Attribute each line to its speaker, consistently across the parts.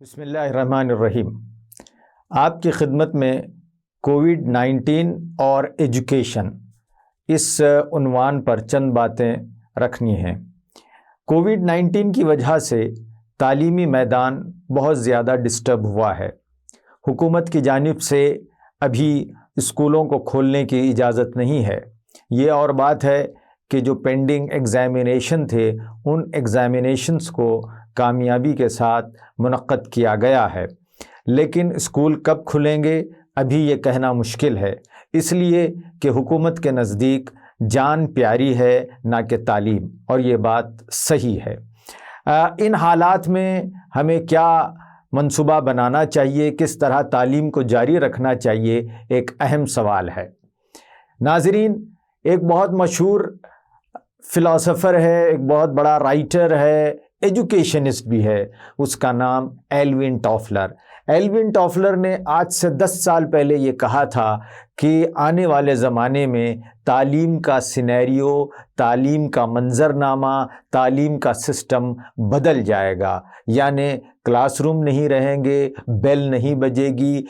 Speaker 1: بسم اللہ الرحمن الرحیم۔ آپ کی خدمت میں کووڈ-19 اور ایجوکیشن اس عنوان پر چند باتیں رکھنی ہیں۔ کووڈ-19 کی وجہ سے تعلیمی میدان بہت زیادہ ڈسٹرب ہوا ہے۔ حکومت کی جانب سے ابھی اسکولوں کو کھولنے کی اجازت نہیں ہے۔ یہ اور بات ہے کہ جو پینڈنگ ایگزامینیشن تھے ان ایگزامینیشنز کو کامیابی کے ساتھ منعقد کیا گیا ہے، لیکن اسکول کب کھلیں گے ابھی یہ کہنا مشکل ہے، اس لیے کہ حکومت کے نزدیک جان پیاری ہے نہ کہ تعلیم، اور یہ بات صحیح ہے۔ ان حالات میں ہمیں کیا منصوبہ بنانا چاہیے، کس طرح تعلیم کو جاری رکھنا چاہیے، ایک اہم سوال ہے۔ ناظرین، ایک بہت مشہور فلاسفر ہے، ایک بہت بڑا رائٹر ہے، ایجوکیشنسٹ بھی ہے، اس کا نام ایلوین ٹافلر۔ ایلوین ٹافلر نے آج سے 10 سال پہلے یہ کہا تھا کہ آنے والے زمانے میں تعلیم کا سینیریو، تعلیم کا منظرنامہ، تعلیم کا سسٹم بدل جائے گا، یعنی کلاس روم نہیں رہیں گے، بیل نہیں بجے گی،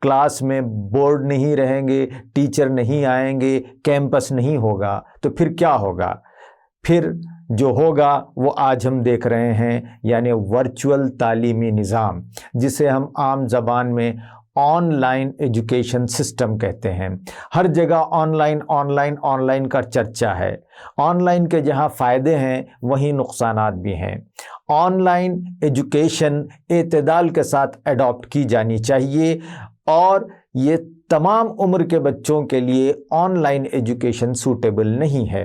Speaker 1: کلاس میں بورڈ نہیں رہیں گے، ٹیچر نہیں آئیں گے، کیمپس نہیں ہوگا، تو پھر کیا ہوگا؟ پھر جو ہوگا وہ آج ہم دیکھ رہے ہیں، یعنی ورچوئل تعلیمی نظام، جسے ہم عام زبان میں آن لائن ایجوکیشن سسٹم کہتے ہیں۔ ہر جگہ آن لائن کا چرچا ہے۔ آن لائن کے جہاں فائدے ہیں وہیں نقصانات بھی ہیں۔ آن لائن ایجوکیشن اعتدال کے ساتھ اڈاپٹ کی جانی چاہیے، اور یہ تمام عمر کے بچوں کے لیے آن لائن ایجوکیشن سوٹیبل نہیں ہے۔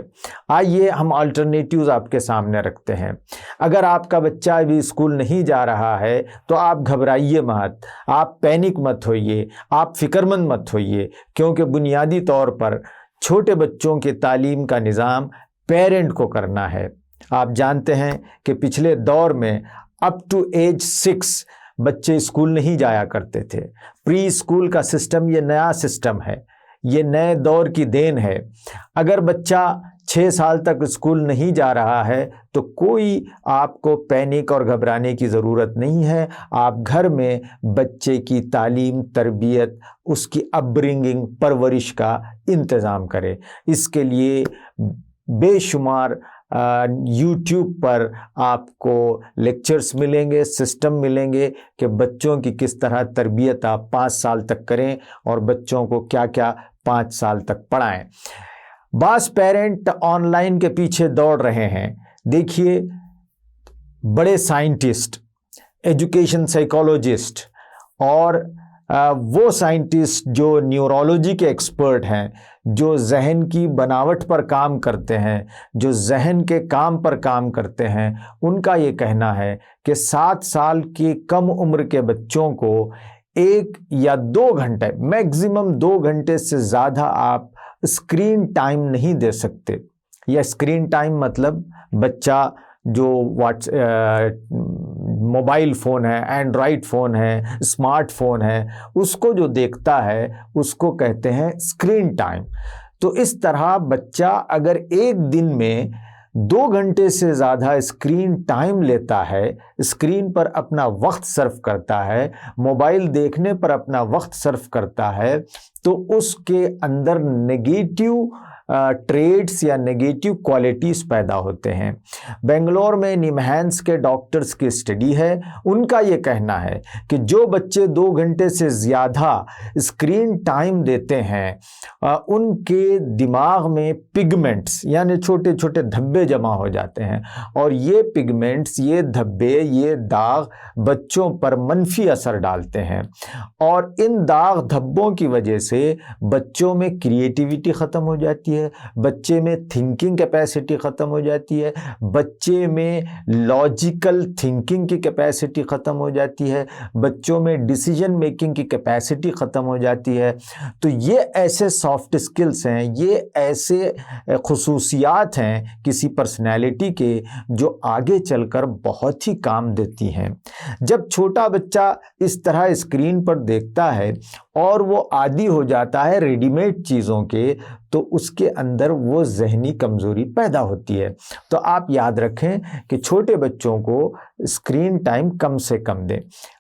Speaker 1: آئیے ہم الٹرنیٹیوز آپ کے سامنے رکھتے ہیں۔ اگر آپ کا بچہ ابھی اسکول نہیں جا رہا ہے تو آپ گھبرائیے مت، آپ پینک مت ہوئیے، آپ فکر مند مت ہوئیے، کیونکہ بنیادی طور پر چھوٹے بچوں کی تعلیم کا نظام پیرنٹ کو کرنا ہے۔ آپ جانتے ہیں کہ پچھلے دور میں اپ ٹو ایج 6 بچے اسکول نہیں جایا کرتے تھے۔ پری اسکول کا سسٹم یہ نیا سسٹم ہے، یہ نئے دور کی دین ہے۔ اگر بچہ 6 سال تک اسکول نہیں جا رہا ہے تو کوئی آپ کو پینک اور گھبرانے کی ضرورت نہیں ہے۔ آپ گھر میں بچے کی تعلیم، تربیت، اس کی اپ برنگنگ، پرورش کا انتظام کریں۔ اس کے لیے بے شمار یوٹیوب پر آپ کو لیکچرز ملیں گے، سسٹم ملیں گے کہ بچوں کی کس طرح تربیت آپ 5 سال تک کریں اور بچوں کو کیا کیا 5 سال تک پڑھائیں۔ بعض پیرنٹ آن لائن کے پیچھے دوڑ رہے ہیں۔ دیکھیے، بڑے سائنٹسٹ، ایجوکیشن سائیکالوجسٹ اور وہ سائنٹسٹ جو نیورولوجی کے ایکسپرٹ ہیں، جو ذہن کی بناوٹ پر کام کرتے ہیں، جو ذہن کے کام پر کام کرتے ہیں، ان کا یہ کہنا ہے کہ 7 سال کی کم عمر کے بچوں کو 1 یا 2 گھنٹے، میکزیمم 2 گھنٹے سے زیادہ آپ اسکرین ٹائم نہیں دے سکتے۔ یا اسکرین ٹائم مطلب بچہ جو موبائل فون ہے، اینڈرائڈ فون ہے، اسمارٹ فون ہے، اس کو جو دیکھتا ہے اس کو کہتے ہیں اسکرین ٹائم۔ تو اس طرح بچہ اگر ایک دن میں 2 گھنٹے سے زیادہ اسکرین ٹائم لیتا ہے، اسکرین پر اپنا وقت صرف کرتا ہے، موبائل دیکھنے پر اپنا وقت صرف کرتا ہے، تو اس کے اندر نیگیٹیو ٹریٹس یا نیگیٹیو کوالٹیز پیدا ہوتے ہیں۔ بنگلور میں نیمہینس کے ڈاکٹرز کی اسٹڈی ہے، ان کا یہ کہنا ہے کہ جو بچے 2 گھنٹے سے زیادہ اسکرین ٹائم دیتے ہیں ان کے دماغ میں پگمنٹس یعنی چھوٹے چھوٹے دھبے جمع ہو جاتے ہیں، اور یہ پگمنٹس، یہ دھبے، یہ داغ بچوں پر منفی اثر ڈالتے ہیں، اور ان داغ دھبوں کی وجہ سے بچوں میں کریٹیوٹی ختم ہو جاتی ہے، بچے میں تھنکنگ کیپیسٹی ختم ہو جاتی ہے، بچے میں لاجیکل تھنکنگ کی کیپیسٹی ختم ہو جاتی ہے، بچوں میں ڈیسیجن میکنگ کی کیپیسٹی ختم ہو جاتی ہے۔ تو یہ ایسے سافٹ اسکلز ہیں، یہ ایسے خصوصیات ہیں کسی پرسنالٹی کے جو آگے چل کر بہت ہی کام دیتی ہیں۔ جب چھوٹا بچہ اس طرح اسکرین پر دیکھتا ہے اور وہ عادی ہو جاتا ہے ریڈی میڈ چیزوں کے، تو اس کے اندر وہ ذہنی کمزوری پیدا ہوتی ہے۔ تو آپ یاد رکھیں کہ چھوٹے بچوں کو اسکرین ٹائم کم سے کم دیں۔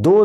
Speaker 1: 2